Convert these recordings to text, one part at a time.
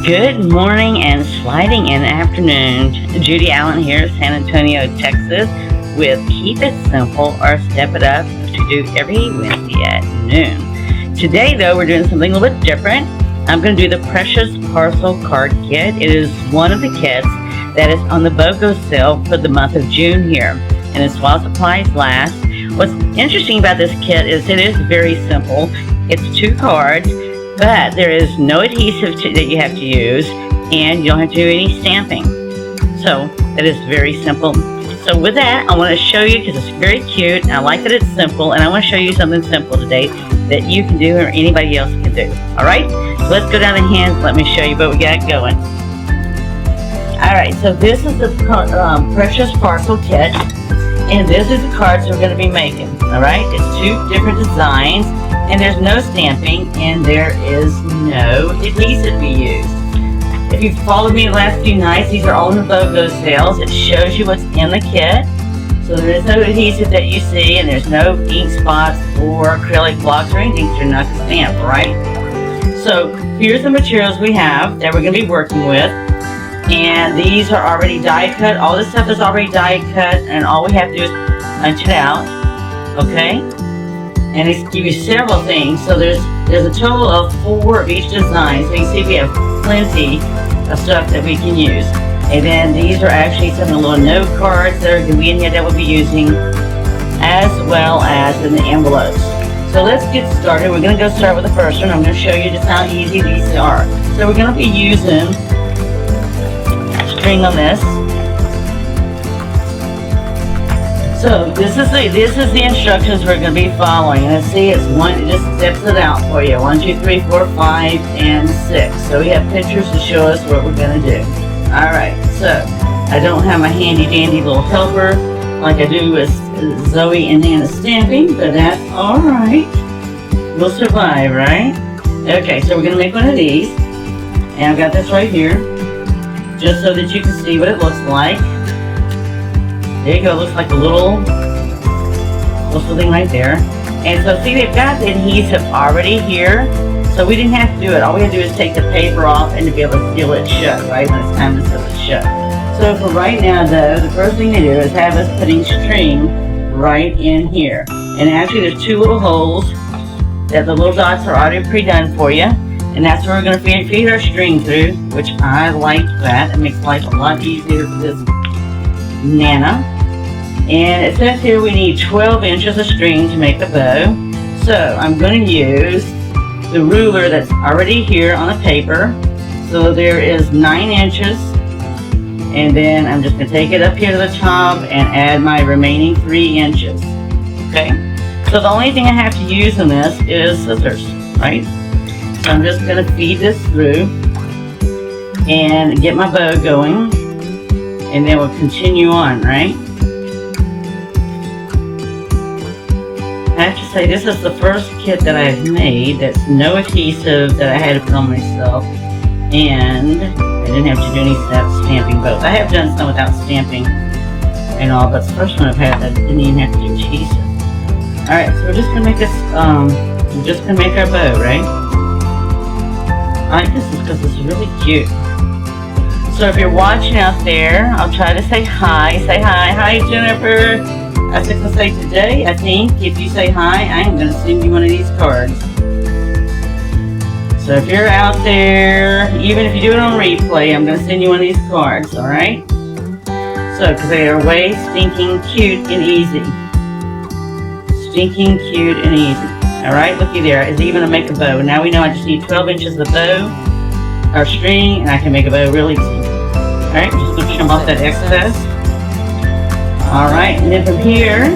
Good morning and sliding in afternoon. Judy Allen here, San Antonio, Texas, with Keep It Simple or Step It Up, which we do every Wednesday at noon. Today, though, we're doing something a little bit different. I'm going to do the Precious Parcel Card Kit. It is one of the kits that is on the BOGO sale for the month of June here, and it's while supplies last. What's interesting about this kit is it is very simple. It's 2 cards, but there is no adhesive that you have to use, and you don't have to do any stamping. So that is very simple. So with that, I want to show you, because it's very cute, and I like that it's simple, and I want to show you something simple today that you can do or anybody else can do. Alright, so let's go down the hands. Let me show you what we got going. Alright, so this is the Precious Parcel Kit, and this is the cards we're going to be making. Alright, it's 2 different designs, and there's no stamping, and there is no adhesive we use. If you've followed me the last few nights, these are all in the BOGO sales. It shows you what's in the kit. So there is no adhesive that you see, and there's no ink spots or acrylic blocks or anything that you're not going to stamp, right? So here's the materials we have that we're going to be working with. And these are already die cut. All this stuff is already die cut, and all we have to do is punch it out. Okay? And they give you several things. So there's a total of 4 of each design. So you can see we have plenty of stuff that we can use. And then these are actually some of the little note cards that are going to be in here that we'll be using, as well as in the envelopes. So let's get started. We're going to go start with the first one. I'm going to show you just how easy these are. So we're going to be using string on this. So this is the instructions we're going to be following. And see, it just steps it out for you. 1, 2, 3, 4, 5, and 6. So we have pictures to show us what we're going to do. Alright, so I don't have my handy dandy little helper like I do with Zoe and Nana stamping, but that's alright. We'll survive, right? Okay, so we're going to make one of these. And I've got this right here, just so that you can see what it looks like. There you go, it looks like a little thing right there. And so see, they've got the adhesive already here, so we didn't have to do it. All we had to do is take the paper off and to be able to seal it shut, right, when it's time to seal it shut. So for right now, though, the first thing to do is have us putting string right in here. And actually, there's 2 little holes that the little dots are already pre-done for you. And that's where we're going to feed our string through, which I like that. It makes life a lot easier for this Nana. And it says here we need 12 inches of string to make a bow. So I'm going to use the ruler that's already here on the paper. So there is 9 inches. And then I'm just going to take it up here to the top and add my remaining 3 inches. Okay? So the only thing I have to use in this is scissors, right? So I'm just going to feed this through and get my bow going. And then we'll continue on, right? I have to say, this is the first kit that I've made that's no adhesive that I had to put on myself, and I didn't have to do any stamping both. I have done some without stamping and all, but it's the first one I've had that didn't even have to do adhesive. Alright, so we're just going to make this, we're just going to make our bow, right? I like this because it's really cute. So if you're watching out there, I'll try to say hi. Say hi. Hi, Jennifer. I was going to say today, I think, if you say hi, I am going to send you one of these cards. So if you're out there, even if you do it on replay, I'm going to send you one of these cards, alright? So, because they are way stinking cute and easy. Stinking cute and easy. Alright, looky there. It's even to make a bow. Now we know I just need 12 inches of bow, or string, and I can make a bow really easy. Alright, just going to trim off that excess. Alright, and then from here,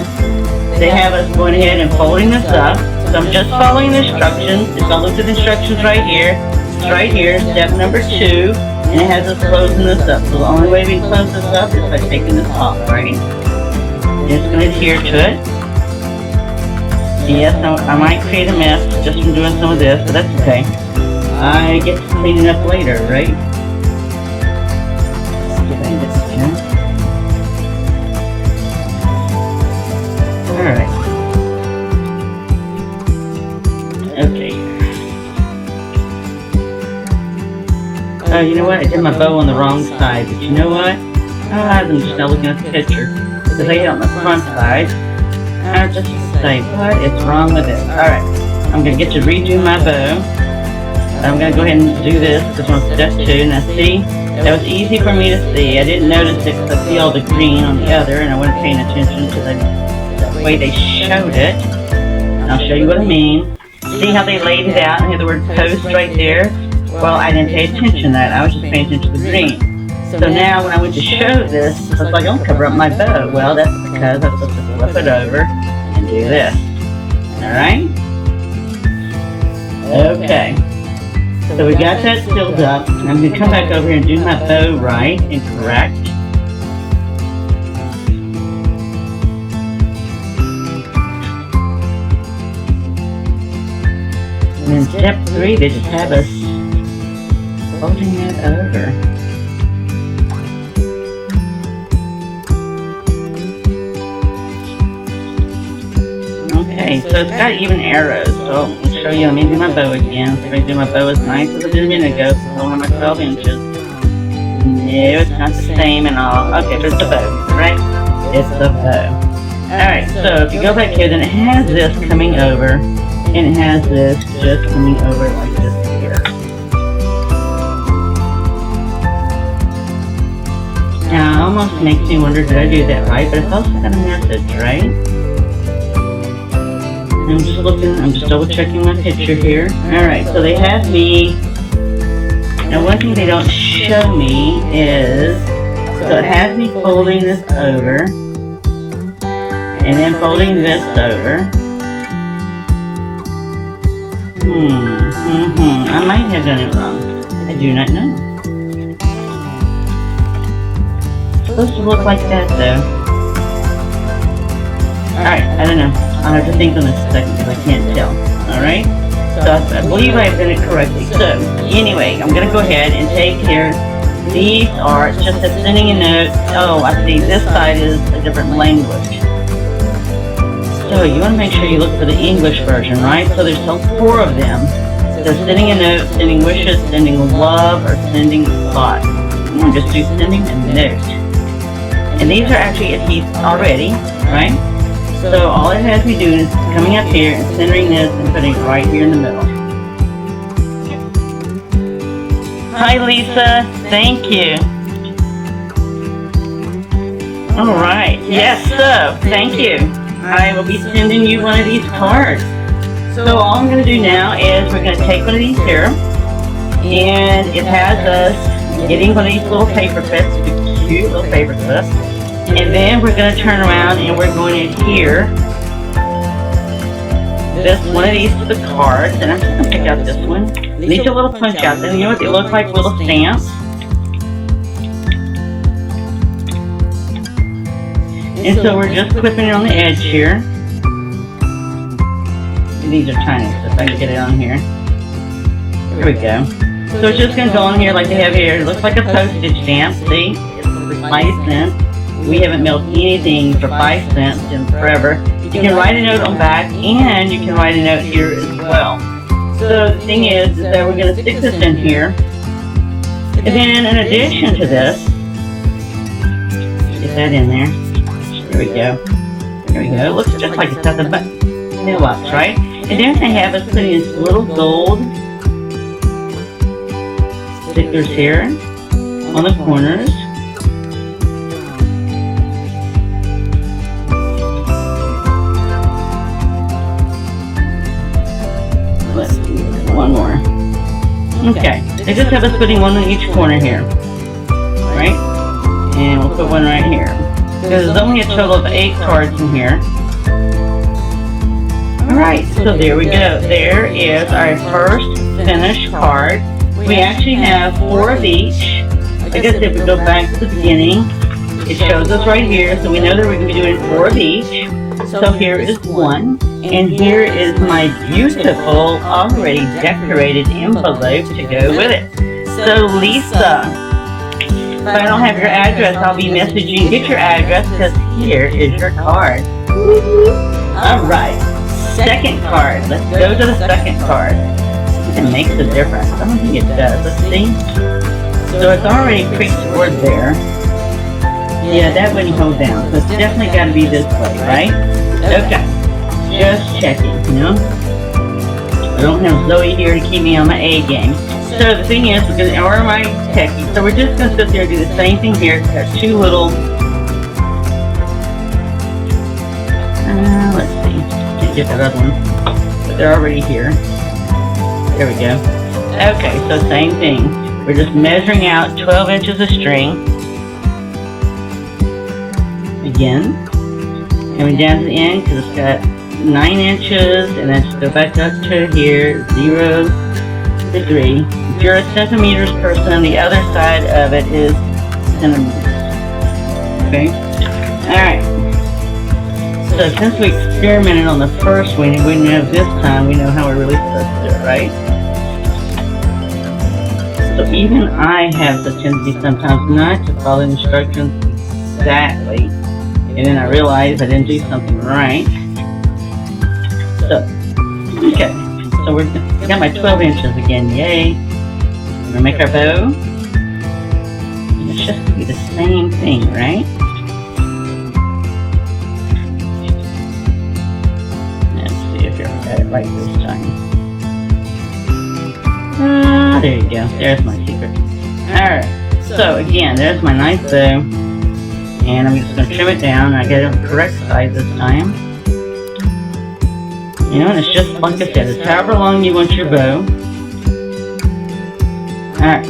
they have us going ahead and folding this up. So I'm just following the instructions. If I look at the instructions right here, it's right here, step number 2, and it has us closing this up. So the only way we close this up is by taking this off, right? And it's going to adhere to it. Yes, I might create a mess just from doing some of this, but that's okay. I get to clean it up later, right? Let's get this here. Alright. Okay. Oh, you know what? I did my bow on the wrong side, but you know what? I'm just now looking at the picture. Because I hit on the front side. I just say, what is wrong with it? Alright, I'm going to get to redo my bow. I'm going to go ahead and do this because I'm on step 2. Now see, that was easy for me to see. I didn't notice it because I see all the green on the other and I wasn't paying attention to the way they showed it. And I'll show you what I mean. See how they laid it out and had the word post right there? Well, I didn't pay attention to that. I was just paying attention to the green. So now when I went to show this, I was like, I'll cover up my bow. Well, that's because I'm supposed to flip it over and do this. Alright? Okay. So we got that filled up. I'm going to come back over here and do my bow right and correct. And in step 3, they just have us folding it over. Okay, so it's got even arrows. So I'll show you. Let me do my bow again. So I'm going to do my bow as nice as I did a minute ago. So I don't have my 12 inches. No, it's not the same and all. Okay, but it's the bow, right? It's the bow. Alright, so if you go back here, then it has this coming over. And it has this just coming over like this here. Now, it almost makes me wonder, did I do that right? But it's also got a message, right? I'm just looking, I'm just double checking my picture here. Alright, so they have me, now one thing they don't show me is, so it has me folding this over, and then folding this over. I might have done it wrong. I do not know. It's supposed to look like that though. Alright, I don't know. I'll have to think on this a second because I can't tell. Alright? So I believe I've done it correctly. So, anyway, I'm going to go ahead and take here. These are, it's just that sending a note. Oh, I see. This side is a different language. So, you want to make sure you look for the English version, right? So, there's 4 of them. So, sending a note, sending wishes, sending love, or sending thought. I'm going to just do sending a note. And these are actually adhesive already, right? So all it has me doing is coming up here and centering this and putting it right here in the middle. Hi Lisa, thank you. Alright, yes, so thank you. I will be sending you one of these cards. So all I'm going to do now is we're going to take one of these here, and it has us getting one of these little paper clips, cute little paper clips. And then we're going to turn around and we're going to adhere one of these to the cards. And I'm just going to pick out this one. These are little punch outs. And you know what? They look like little stamps. And so we're just clipping it on the edge here. And these are tiny, so if I can get it on here. Here we go. So it's just going to go on here like they have here. It looks like a postage stamp. See? It's for 5 cents. We haven't mailed anything for 5 cents in forever. You can write a note on back, and you can write a note here as well. So the thing is that we're going to stick this in here. And then in addition to this, get that in there. There we go. There we go. It looks just like it's got the mailbox, right? And then they have us putting these little gold stickers here on the corners. Let's do one more. Okay, they just have us putting one on each corner here, right? And we'll put one right here. Because there's only a total of 8 cards in here. Alright, so there we go. There is our first finished card. We actually have 4 of each. Like I said, if we go back to the beginning, it shows us right here. So we know that we're going to be doing 4 of each. So here is one. And here is my beautiful, already decorated envelope to go with it. So Lisa, if I don't have your address, I'll be messaging. Get your address because here is your card. Alright, second card. Let's go to the second card. See if it makes a difference. I don't think it does. Let's see. So it's already creased toward there. Yeah, that wouldn't hold down. So it's definitely got to be this way, right? Okay. Just checking, you know? I don't have Zoe here to keep me on my A game. So the thing is, we're going to order my techie. So we're just going to sit there and do the same thing here. It's got two little, let's see. Can't get that other one. But they're already here. There we go. Okay, so same thing. We're just measuring out 12 inches of string. Again. Coming down to the end because it's got 9 inches. And then just go back up to here. 0 to 3. If you're a centimeters person, the other side of it is centimeters. Okay? Alright. So since we experimented on the first one and we know this time, we know how we're really supposed to do it, right? So even I have the tendency sometimes not to follow instructions exactly. And then I realize I didn't do something right. So, okay. So we're got my 12 inches again, yay. We're gonna make our bow. And it's just gonna be the same thing, right? Let's see if I got it right this time. There you go. There's my secret. Alright. So again, there's my nice bow. And I'm just gonna trim it down. I get it on the correct side this time. You know, and it's just like I said, it's however long you want your bow. Alright.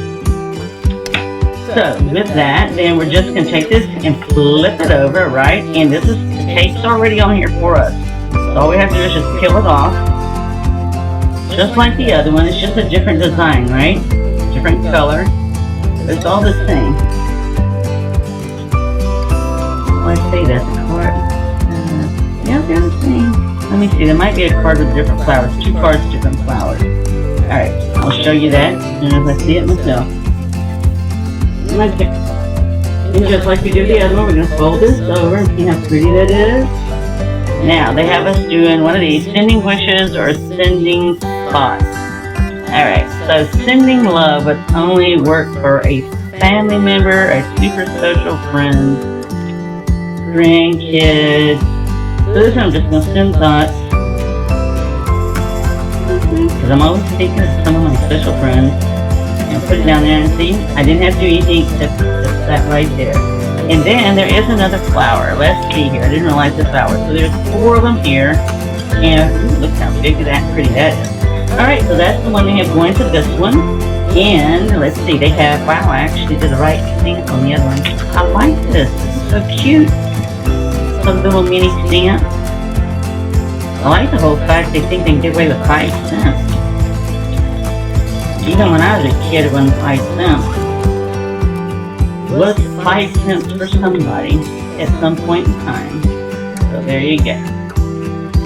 So, with that, then we're just going to take this and flip it over, right? And this is, the tape's already on here for us. So all we have to do is just peel it off. Just like the other one, it's just a different design, right? Different color. But it's all the same. Oh, I say that, the card. Yeah, they're the same. Let me see, there might be a card with different flowers. 2 cards, different flowers. Alright, I'll show you that as soon as I see it myself. Okay. And just like we did the other one, we're going to fold this over and see how pretty that is. Now, they have us doing one of these, sending wishes or sending spots. Alright, so sending love would only work for a family member, a super social friend, grandkid. So this one I'm just going to send thoughts. Because I'm always thinking of some of my special friends. And put it down there and see, I didn't have to do anything except that right there. And then there is another flower. Let's see here. I didn't realize the flower. So there's 4 of them here. And ooh, look how big and pretty that is. Alright, so that's the one they have going to this one. And let's see, they have, wow, I actually did the right stamp on the other one. I like this. This is so cute. Some little mini stamp. I like the whole fact they think they can get away with 5 cents. Even when I was a kid, it wasn't 5 cents. It was 5 cents for somebody at some point in time. So there you go.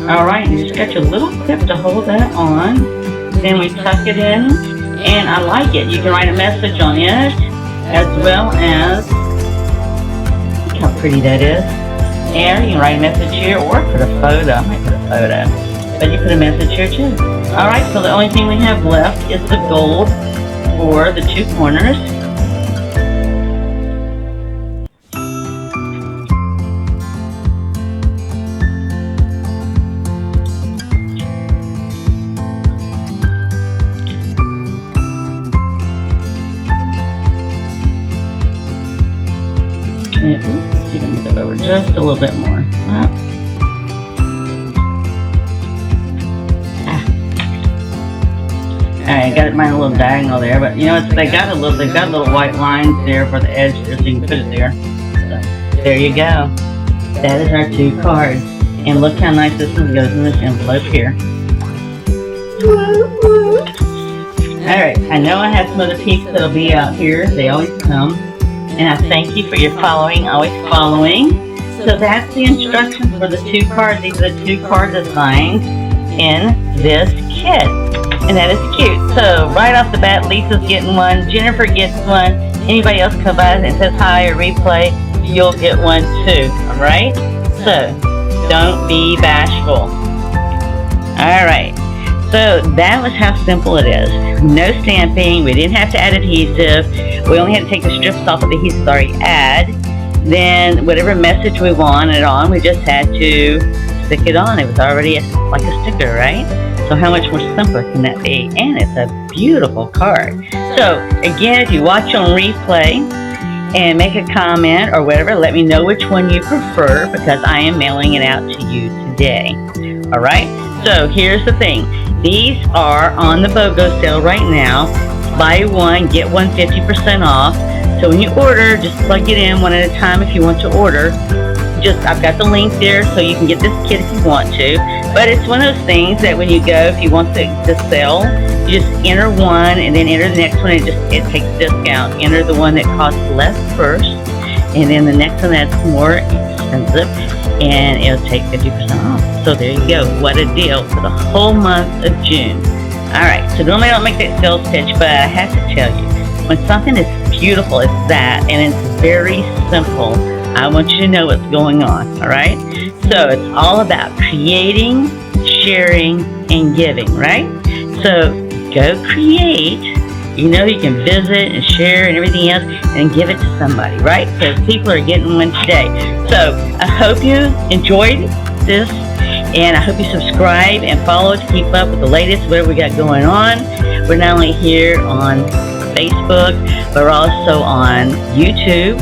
Alright, you just got your little clip to hold that on. Then we tuck it in. And I like it. You can write a message on it. As well as, look how pretty that is. And you can write a message here or put a photo. I might put a photo. But you put a message here too. Alright, so the only thing we have left is the gold for the 2 corners. And, let's see if I can get that over just a little bit more. Alright, I got mine a little diagonal there, but you know they've got little white lines there for the edge there, so you can put it there. So there you go. That is our 2 cards. And look how nice this one goes in this envelope here. Alright, I know I have some other peeps that'll be out here. They always come. And I thank you for your following, always following. So that's the instructions for the 2 cards. These are the 2 card designs in this kit. And that is cute. So right off the bat, Lisa's getting one, Jennifer gets one, anybody else comes by and says hi or replay, you'll get one too. Alright? So don't be bashful. Alright. So that was how simple it is. No stamping. We didn't have to add adhesive. We only had to take the strips off of the adhesive already add. Then whatever message we wanted on, we just had to stick it on. It was already like a sticker, right? So how much more simpler can that be? And it's a beautiful card. So again, if you watch on replay and make a comment or whatever, let me know which one you prefer, because I am mailing it out to you today. All right? So here's the thing. These are on the BOGO sale right now. Buy one, get one 50% off. So when you order, just plug it in one at a time if you want to order. I've got the link there so you can get this kit if you want to. But it's one of those things that when you go, if you want the sale, you just enter one and then enter the next one. It takes discount. Enter the one that costs less first, and then the next one that's more expensive, and it'll take 50% off. So there you go. What a deal for the whole month of June. Alright, so normally I don't make that sales pitch, but I have to tell you, when something is beautiful as that, and it's very simple, I want you to know what's going on, alright? So it's all about creating, sharing, and giving, right? So go create. You know, you can visit and share and everything else and give it to somebody, right? So people are getting one today. So I hope you enjoyed this, and I hope you subscribe and follow to keep up with the latest, whatever we got going on. We're not only here on Facebook, but we're also on YouTube,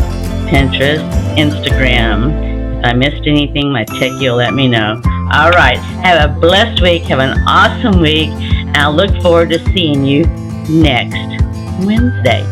Pinterest, Instagram. If I missed anything, my techie will let me know. All right. Have a blessed week. Have an awesome week. And I look forward to seeing you next Wednesday.